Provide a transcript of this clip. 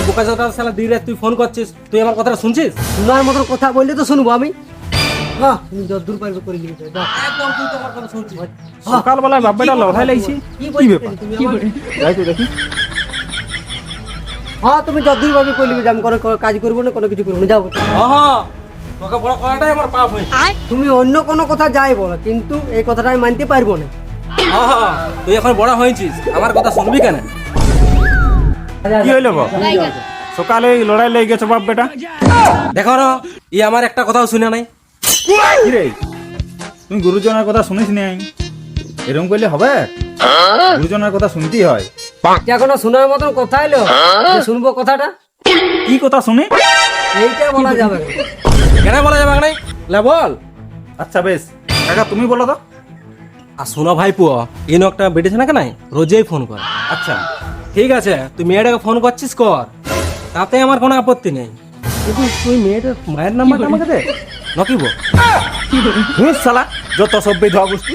বোকাচোদা শালা দিন রাত তুই ফোন করছিস, তুই আমার কথাটা শুনছিস? শোনার মতন কথা বললে তো শুনবো আমি। হ্যাঁ তুমি যতদূর পারবে করে নিয়ে যাও। একদম তুই তো আমার কথা শুনছিস। সকালবেলা বাপটা লড়াই লাগছে, কি কি ব্যাপার? বলছিস? যাই তো দেখি। হ্যাঁ তুমি যতদূর পারবে করে নিবে, আমি কোনো কাজ করবো না, কোনো কিছু করবো না, যাও। হ্যাঁ তোকে বড় করাটাই আমার পাপ হয়েছে। তুমি অন্য কোনো কথা যাই বলো, কিন্তু এই কথাটা আমি মানতে পারবো না। হ্যাঁ তুই এখন বড় হয়েছিস, আমার কথা শুনবি কেন? কি হইলো বাপ? সকালে এই লড়াই লেগে গেছে বাপ বেটা। দেখো না, ই আমার একটা কথাও শুনে নাই। কি রে, তুমি গুরুজনের কথা শুনিস নাই? এরকম করলে হবে? গুরুজনের কথা শুনতেই হয়। এটা কোনো শোনার মতন কথা এলো যে শুনবো কথাটা? কি কথা শুনি? এইটা বলা যাবে না। কেন বলা যাবে না? লে বল। আচ্ছা বেশ, কাকা তুমি বলো তো। আর শোনো ভাই পুয়া, এই একটা বেটেছে না কেন, রোজই ফোন কর। আচ্ছা ঠিক আছে, তুই মেয়েটাকে ফোন করছিস কর, তাতে আমার কোনো আপত্তি নেই, কিন্তু তুই মেয়েটার মায়ের নাম্বারটা আমাকে দে। নকিব হুঁ শালা, যত সব বেধোয়া গোষ্ঠী।